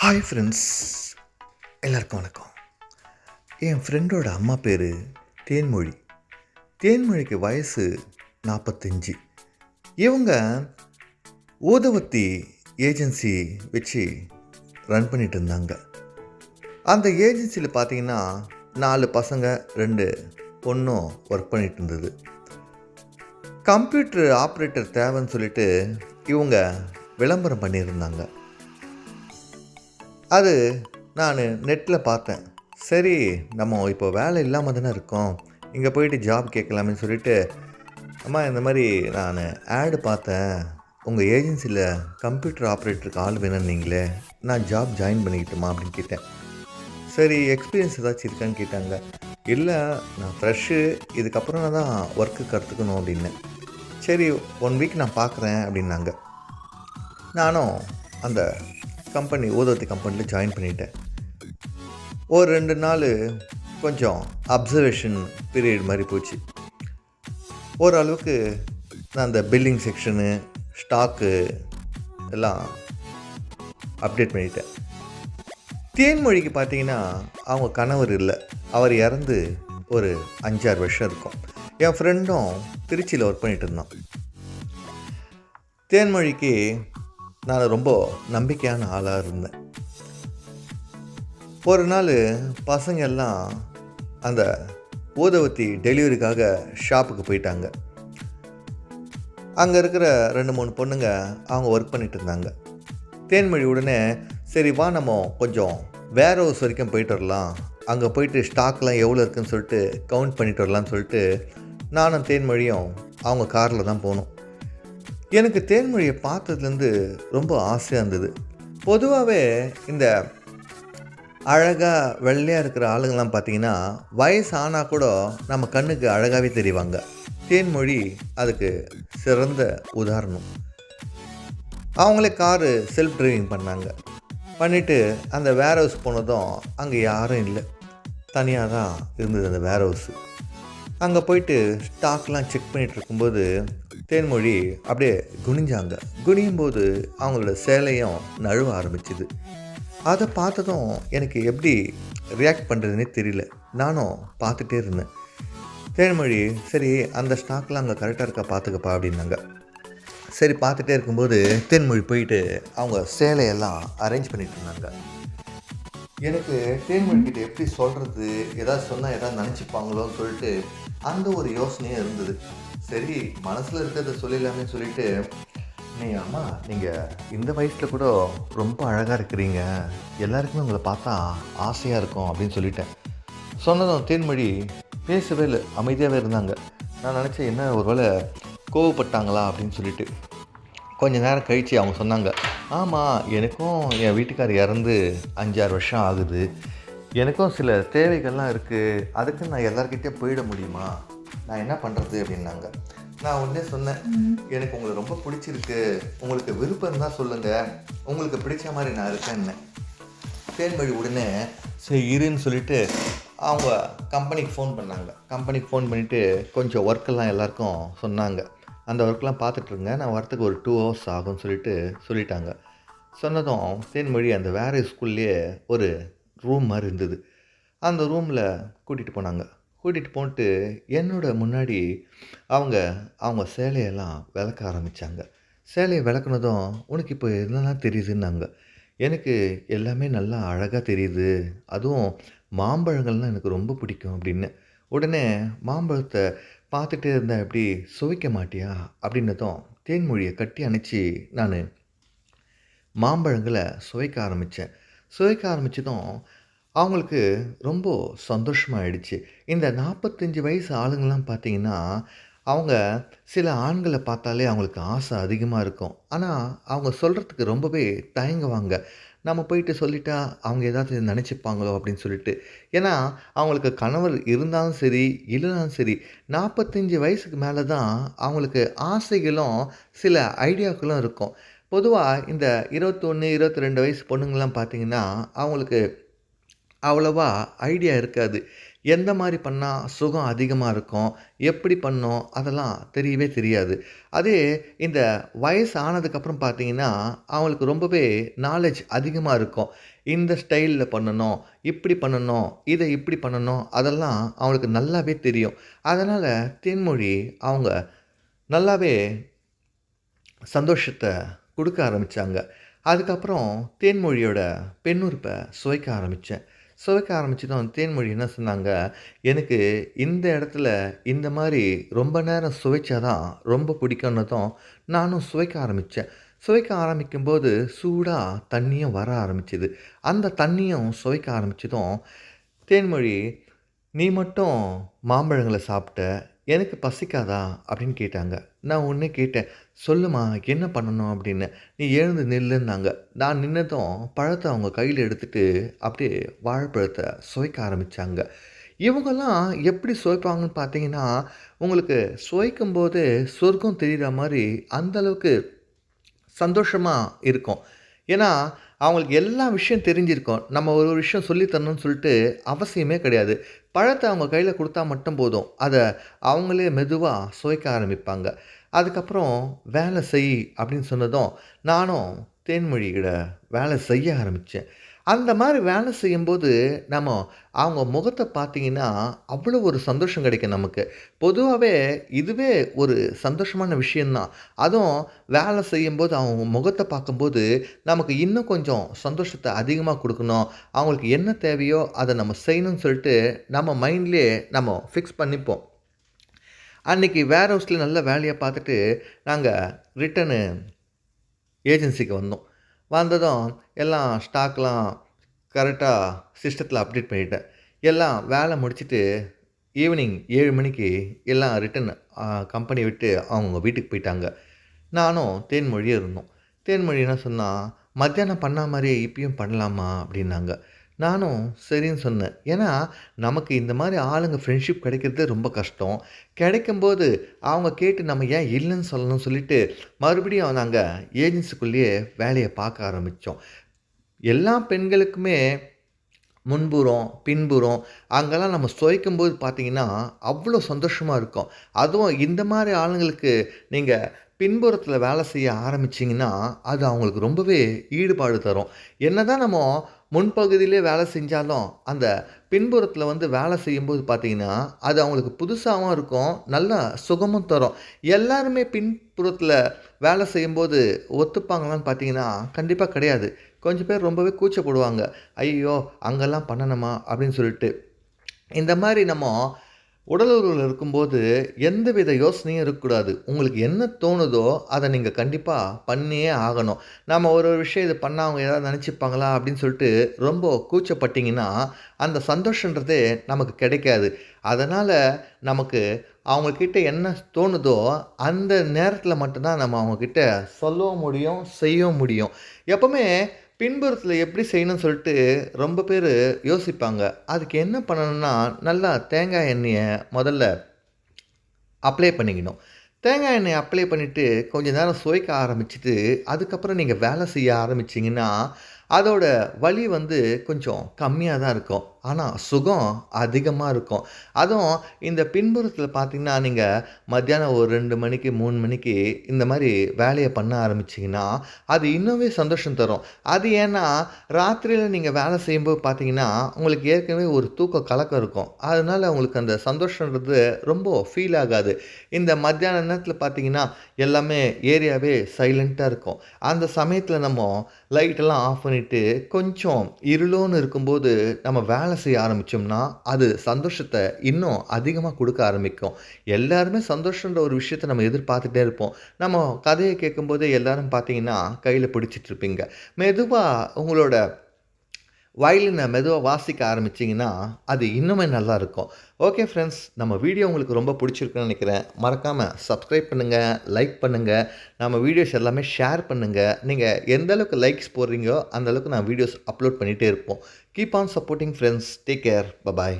Hi friends, எல்லாருக்கும் வணக்கம். என் ஃப்ரெண்டோட அம்மா பேர் தேன்மொழி. தேன்மொழிக்கு வயசு 45. இவங்க ஊதவத்தி ஏஜென்சி வச்சு ரன் பண்ணிட்டு இருந்தாங்க. அந்த ஏஜென்சியில் பார்த்தீங்கன்னா 4 பசங்க 2 பொண்ணும் ஒர்க் பண்ணிட்டு இருந்தது. கம்ப்யூட்டர் ஆப்ரேட்டர் தேவைன்னு சொல்லிட்டு இவங்க விளம்பரம் பண்ணியிருந்தாங்க. அது நான் நெட்டில் பார்த்தேன். சரி, நம்ம இப்போ வேலை இல்லாமல் தானே இருக்கோம், இங்கே போயிட்டு ஜாப் கேட்கலாமேன்னு சொல்லிட்டு, அம்மா இந்த மாதிரி நான் ஆடு பார்த்தேன், உங்கள் ஏஜென்சியில் கம்ப்யூட்டர் ஆப்ரேட்டருக்கு ஆள் வேணும்னீங்களே, நான் ஜாப் ஜாயின் பண்ணிக்கிட்டோமா அப்படின்னு கேட்டேன். சரி, எக்ஸ்பீரியன்ஸ் ஏதாச்சும் இருக்கான்னு கேட்டாங்க. இல்லை, நான் ஃப்ரெஷ்ஷு, இதுக்கப்புறம் நான் தான் ஒர்க்கு கற்றுக்கணும் அப்படின்னேன். சரி, 1 வீக் நான் பார்க்குறேன் அப்படின்னாங்க. நானும் அந்த கம்பெனி ஊதவத்தி கம்பெனியில் ஜாயின் பண்ணிட்டேன். ஒரு 2 நாள் கொஞ்சம் அப்சர்வேஷன் பீரியட் மாதிரி போச்சு. ஓரளவுக்கு நான் அந்த பில்லிங் செக்ஷனு, ஸ்டாக்கு எல்லாம் அப்டேட் பண்ணிட்டேன். தேன்மொழிக்கு பார்த்தீங்கன்னா அவங்க கணவர் இல்லை, அவர் இறந்து ஒரு 5-6 வருஷம் இருக்கும். என் ஃப்ரெண்டும் திருச்சியில் ஒர்க் பண்ணிகிட்டு இருந்தான். தேன்மொழிக்கு நான் ரொம்ப நம்பிக்கையான ஆளாக இருந்தேன். ஒரு நாள் பசங்க எல்லாம் அந்த ஊதவத்தி டெலிவரிக்காக ஷாப்புக்கு போயிட்டாங்க. அங்கே இருக்கிற 2-3 பொண்ணுங்க அவங்க ஒர்க் பண்ணிட்டு இருந்தாங்க. தேன்மொழி உடனே, சரி வா நம்ம கொஞ்சம் வேர் ஹவுஸ் வரைக்கும் போயிட்டு வரலாம், அங்கே போயிட்டு ஸ்டாக்லாம் எவ்வளோ இருக்குதுன்னு சொல்லிட்டு கவுண்ட் பண்ணிட்டு வரலான்னு சொல்லிட்டு நானும் தேன்மொழியும் அவங்க காரில் தான் போனோம். எனக்கு தேன்மொழியை பார்த்ததுலேருந்து ரொம்ப ஆசையாக இருந்தது. பொதுவாகவே இந்த அழகாக வெள்ளையாக இருக்கிற ஆளுங்கள்லாம் பார்த்திங்கன்னா வயசு ஆனால் கூட நம்ம கண்ணுக்கு அழகாகவே தெரிவாங்க. தேன்மொழி அதுக்கு சிறந்த உதாரணம். அவங்களே காரு செல்ஃப் டிரைவிங் பண்ணிவிட்டு அந்த வேர் ஹவுஸ் போனதும் அங்கே யாரும் இல்லை, தனியாக தான் இருந்தது அந்த வேர் ஹவுஸு. அங்கே போயிட்டு ஸ்டாக்லாம் செக் பண்ணிகிட்டு இருக்கும்போது தேன்மொழி அப்படியே குனிஞ்சாங்க. குனியும்போது அவங்களோட சேலையும் நழுவ ஆரம்பிச்சுது. அதை பார்த்ததும் எனக்கு எப்படி ரியாக்ட் பண்ணுறதுனே தெரியல. நானும் பார்த்துட்டே இருந்தேன். தேன்மொழி, சரி அந்த ஸ்டாக்லாம் அங்கே கரெக்டாக இருக்கா பார்த்துக்கப்பா அப்படின்னாங்க. சரி, பார்த்துட்டே இருக்கும்போது தேன்மொழி போயிட்டு அவங்க சேலையெல்லாம் அரேஞ்ச் பண்ணிட்டு இருந்தாங்க. எனக்கு தேன்மொழிக்கிட்ட எப்படி சொல்கிறது, ஏதாவது சொன்னால் ஏதாவது நினச்சிப்பாங்களோன்னு சொல்லிட்டு அந்த ஒரு யோசனையே இருந்தது. சரி, மனசில் இருக்கிறத சொல்லிடலாமே சொல்லிவிட்டு, அம்மா நீங்கள் இந்த வயசில் கூட ரொம்ப அழகாக இருக்கிறீங்க, எல்லாருக்குமே உங்களை பார்த்தா ஆசையாக இருக்கும் அப்படின்னு சொல்லிட்டேன். சொன்னதும் தேன்மொழி பேசவே இல்லை, அமைதியாகவே இருந்தாங்க. நான் நினச்சேன் என்ன ஒருவேளை கோவப்பட்டாங்களா அப்படின்னு சொல்லிட்டு. கொஞ்சம் நேரம் கழித்து அவங்க சொன்னாங்க, ஆமாம், எனக்கும் என் வீட்டுக்கார் இறந்து 5-6 வருஷம் ஆகுது, எனக்கும் சில தேவைகள்லாம் இருக்குது, அதுக்கு நான் எல்லாருக்கிட்டே போயிட முடியுமா, நான் என்ன பண்ணுறது அப்படின்னாங்க. நான் உடனே சொன்னேன், எனக்கு உங்களை ரொம்ப பிடிச்சிருக்கு, உங்களுக்கு விருப்பம் இருந்தால் சொல்லுங்கள், உங்களுக்கு பிடிச்ச மாதிரி நான் இருக்கேன்னு. தேன்மொழி உடனே சரி இருன்னு சொல்லிவிட்டு அவங்க கம்பெனிக்கு ஃபோன் பண்ணாங்க. கம்பெனிக்கு ஃபோன் பண்ணிவிட்டு கொஞ்சம் ஒர்க்கெல்லாம் எல்லாருக்கும் சொன்னாங்க. அந்த ஒர்க்கெலாம் பார்த்துட்ருங்க, நான் வரத்துக்கு ஒரு 2 hours ஆகும்னு சொல்லிட்டாங்க. சொன்னதும் தேன்மொழி அந்த வேறு ஸ்கூல்லையே ஒரு ரூம் மாதிரி இருந்தது. அந்த ரூமில் கூட்டிகிட்டு போனாங்க. கூட்டிகிட்டு போட்டு என்னோட முன்னாடி அவங்க சேலையெல்லாம் விளக்க ஆரம்பித்தாங்க. சேலையை விளக்குனதும், உனக்கு இப்போ என்னெல்லாம் தெரியுதுன்னாங்க. எனக்கு எல்லாமே நல்லா அழகாக தெரியுது, அதுவும் மாம்பழங்கள்லாம் எனக்கு ரொம்ப பிடிக்கும் அப்படின்னு. உடனே மாம்பழத்தை பார்த்துட்டே இருந்தேன், எப்படி சுவைக்க மாட்டியா அப்படின்னதும் தேன்மொழியை கட்டி அணைச்சி நான் மாம்பழங்களை சுவைக்க ஆரம்பித்ததும் அவங்களுக்கு ரொம்ப சந்தோஷமாகிடுச்சு. இந்த 45 வயசு ஆளுங்கள்லாம் பார்த்திங்கன்னா, அவங்க சில ஆண்களை பார்த்தாலே அவங்களுக்கு ஆசை அதிகமாக இருக்கும். ஆனால் அவங்க சொல்கிறதுக்கு ரொம்பவே தயங்குவாங்க. நம்ம போயிட்டு சொல்லிட்டா அவங்க ஏதாவது நினச்சிப்பாங்களோ அப்படின்னு சொல்லிட்டு. ஏன்னா அவங்களுக்கு கணவர் இருந்தாலும் சரி, இல்லைனாலும் சரி, 45 வயசுக்கு மேலே தான் அவங்களுக்கு ஆசைகளும் சில ஐடியாக்களும் இருக்கும். பொதுவாக இந்த 21, 22 வயசு பொண்ணுங்கள்லாம் பார்த்திங்கன்னா அவங்களுக்கு அவ்வளவா ஐடியா இருக்காது. எந்த மாதிரி பண்ணால் சுகம் அதிகமாக இருக்கும், எப்படி பண்ணணும் அதெல்லாம் தெரியவே தெரியாது. அதே இந்த வயசு ஆனதுக்கப்புறம் பார்த்தீங்கன்னா, அவங்களுக்கு ரொம்பவே நாலேட்ஜ் அதிகமாக இருக்கும். இந்த ஸ்டைலில் பண்ணணும், இப்படி பண்ணணும், இதை இப்படி பண்ணணும் அதெல்லாம் அவங்களுக்கு நல்லாவே தெரியும். அதனால் தேன்மொழி அவங்க நல்லாவே சந்தோஷத்த குடுக்க ஆரம்பிச்சாங்க. அதுக்கப்புறம் தேன்மொழியோட பெண்ணுறுப்ப சுவைக்க ஆரம்பிச்சேன். சுவைக்க ஆரம்பிச்சதும் தேன்மொழி என்ன சொன்னாங்க, "எனக்கு இந்த இடத்துல இந்த மாரி ரொம்ப நேரம் சுவைச்சா தான் ரொம்ப பிடிக்கும்னதும், நானும் சுவைக்க ஆரம்பிச்சேன். சுவைக்க ஆரம்பிக்கும்போது சூடா தண்ணியும் வர ஆரம்பிச்சது. அந்த தண்ணியும் சுவைக்க ஆரம்பிச்சதும், தேன்மொழி "நீ மட்டும் மாம்பழங்கள சாப்பிட்ட. எனக்கு பசிக்காதா?" அப்படின்னு கேட்டாங்க. நான் உடனே கேட்டேன், "சொல்லுமா என்ன பண்ணணும்?" அப்படின்னு. "நீ எழுந்து நில்லுன்னாங்க." நான் நின்னதும் பழத்த அவங்க கையில எடுத்துட்டு அப்படியே வாழைப்பழத்த சுவைக்க ஆரம்பிச்சாங்க. இவங்கலாம் எப்படி சுவைப்பாங்கன்னு பார்த்தீங்கன்னா, உங்களுக்கு சுவைக்கும்போது சொர்க்கம் தெரியிற மாரி அந்த அளவுக்கு சந்தோஷமா இருக்கும். ஏன்னா, அவங்களுக்கு எல்லா விஷயம் தெரிஞ்சிருக்கும். நம்ம ஒரு விஷயம் சொல்லி தரணும்னு சொல்லிட்டு அவசியமே கிடையாது. பழத்த அவங்க கையில குடுத்தா மட்டும் போதும். அத அவங்களே மெதுவா சுவைக்க ஆரம்பிப்பாங்க. அதுக்கப்புறம் "வேலை செய்" அப்படின்னு சொன்னதும், நானும் தேன்மொழிகிட்ட வேலை செய்ய ஆரம்பிச்சேன். அந்த மாரி வேலை செய்யும்போது, நம்ம அவங்க முகத்த பார்த்தீங்கன்னா, அவ்வளோ ஒரு சந்தோஷம் கிடைக்கும் நமக்கு. பொதுவாவே இதுவே ஒரு சந்தோஷமான விஷயம் தான். அதுவும் வேலை செய்யும்போது அவங்க முகத்த பார்க்கும்போது, நமக்கு இன்னும் கொஞ்சம் சந்தோஷத்த அதிகமா குடுக்கணும். அவங்களுக்கு என்ன தேவையோ அத நம்ம செய்யணும்னு சொல்லிட்டு, நம்ம மைண்ட்லயே நம்ம ஃபிக்ஸ் பண்ணிப்போம். அன்னைக்கு வேர் ஹவுஸ்ல நல்ல வேலைய பார்த்துட்டு, நாங்க ரிட்டனு ஏஜென்சிக்கு வந்தோம். வந்ததும் எல்லாம் ஸ்டாக்லாம் கரெக்ட்டா சிஸ்டத்தில அப்டேட் பண்ணிட்டேன். எல்லாம் வேலை முடிச்சுட்டு ஈவினிங் 7 மணிக்கு எல்லாம் ரிட்டர்ன் கம்பெனிய விட்டு அவங்கவங்க வீட்டுக்கு போயிட்டாங்க. நானும் தேன்மொழியும் இருந்தோம். தேன்மொழி என்ன சொன்னா, "மத்தியானம் பண்ண மாரியே இப்பயும் பண்ணலாமா?" அப்படின்னாங்க. நானும் சரின்னு சொன்னேன். ஏன்னா, நமக்கு இந்த மாரி ஆளுங்க ஃப்ரெண்ட்ஷிப் கிடைக்கிறதே ரொம்ப கஷ்டம். கிடைக்கும்போது அவங்க கேட்டு நம்ம ஏன் இல்லன்னு சொல்லணும்னு சொல்லிட்டு, மறுபடியும் நாங்க ஏஜென்சிக்குள்ளேயே வேலைய பார்க்க ஆரம்பிச்சோம். எல்லா பெண்களுக்குமே முன்புறம், பின்புறம் அங்கலாம் நம்ம சுவைக்கும்போது பார்த்தீங்கன்னா, அவ்வளோ சந்தோஷமா இருக்கும். அதுவும் இந்த மாரி ஆளுங்களுக்கு நீங்க பின்புறத்தில வேலை செய்ய ஆரம்பிச்சீங்கன்னா, அது அவங்களுக்கு ரொம்பவே ஈடுபாடு தரும். என்னதான் நம்ம முன்பகுதியிலே வேலை செஞ்சாலும், அந்த பின்புறத்தில வந்து வேலை செய்யும்போது பார்த்தீங்கன்னா, அது அவங்களுக்கு புதுசாவும் இருக்கும், நல்ல சுகமும் தரும். எல்லாருமே பின்புறத்தில வேலை செய்யும்போது ஒத்துப்பாங்களான்னு பார்த்தீங்கன்னா, கண்டிப்பா கிடையாது. கொஞ்சம் பேர் ரொம்பவே கூச்சப்படுவாங்க. "ஐயய்யோ! அங்கலாம் பண்ணணுமா?" அப்படின்னு சொல்லிட்டு. இந்த மாரி நம்ம உடல் உறவுல இருக்கும்போது, எந்தவித யோசனையும் இருக்கக்கூடாது. உங்களுக்கு என்ன தோணுதோ, அத நீங்க கண்டிப்பா பண்ணியே ஆகணும். நம்ம ஒரு ஒரு விஷயம் இது பண்ணா அவங்க ஏதாவது நெனச்சுப்பாங்களா? அப்படின்னு சொல்லிட்டு ரொம்ப கூச்சப்பட்டீங்கன்னா, அந்த சந்தோஷன்றதே நமக்கு கிடைக்காது. அதனால நமக்கு அவங்க கிட்ட என்ன தோணுதோ, அந்த நேரத்தில மட்டும் தான் நம்ம அவங்க கிட்ட சொல்லவும் முடியும், செய்யவும் முடியும். எப்பவுமே பின்புறத்தில எப்படி செய்யணும்னு சொல்லிட்டு ரொம்ப பேரு யோசிப்பாங்க. அதுக்கு என்ன பண்ணணும்னா, நல்லா தேங்காய் எண்ணெய முதல்ல அப்ளை பண்ணிக்கணும். தேங்காய் எண்ணெய அப்ளை பண்ணிட்டு, கொஞ்ச நேரம் சுவைக்க ஆரம்பிச்சுட்டு, அதுக்கப்புறம் நீங்க வேலை செய்ய ஆரம்பிச்சீங்கன்னா, அதோட வலி வந்து கொஞ்சம் கம்மியா தான் இருக்கும். ஆனா, சுகம் அதிகமா இருக்கும். அதுவும் இந்த பின்புறத்தில பார்த்தீங்கன்னா, நீங்க மத்தியானம் ஒரு 2 மணிக்கு, 3 மணிக்கு இந்த மாரி வேலைய பண்ண ஆரம்பிச்சீங்கன்னா, அது இன்னுமே சந்தோஷம் தரும். அது ஏன்னா, ராத்திரியில நீங்க வேலை செய்யும்போது பார்த்தீங்கன்னா, உங்களுக்கு ஏற்கனவே ஒரு தூக்க கலக்கம் இருக்கும். அதனால உங்களுக்கு அந்த சந்தோஷன்றது ரொம்ப ஃபீல் ஆகாது. இந்த மத்தியான நேரத்தில பார்த்தீங்கன்னா, எல்லாமே ஏரியாவே சைலன்ட்டா இருக்கும். அந்த சமயத்தில நம்ம லைட்டெல்லாம் ஆஃப் பண்ணிட்டு, கொஞ்சம் இருளோன்னு இருக்கும்போது, நம்ம வேலை செய்ய ஆரம்பிச்சோம்னா, அது சந்தோஷத்த இன்னும் அதிகமா குடுக்க ஆரம்பிக்கும். எல்லாருமே சந்தோஷன்ற ஒரு விஷயத்த நம்ம எதிர்பார்த்துட்டே இருப்போம். நம்ம கதைய கேட்கும்போதே எல்லாரும் பார்த்தீங்கன்னா, கையில பிடிச்சிட்டு இருப்பீங்க. மெதுவா உங்களோட வயலின மெதுவா வாசிக்க ஆரம்பிச்சீங்கன்னா, அது இன்னுமே நல்லாருக்கும். ஓகே ஃப்ரெண்ட்ஸ், நம்ம வீடியோ உங்களுக்கு ரொம்ப புடிச்சிருக்குன்னு நெனைக்கிறேன். மறக்காம சப்ஸ்கிரைப் பண்ணுங்க, லைக் பண்ணுங்க, நம்ம வீடியோஸ் எல்லாமே ஷேர் பண்ணுங்க. நீங்க எந்த அளவுக்கு லைக்ஸ் போடுறீங்களோ, அந்த அளவுக்கு நான் வீடியோஸ் அப்லோட் பண்ணிட்டே இருப்போம். Keep on supporting friends. Take care. Bye bye.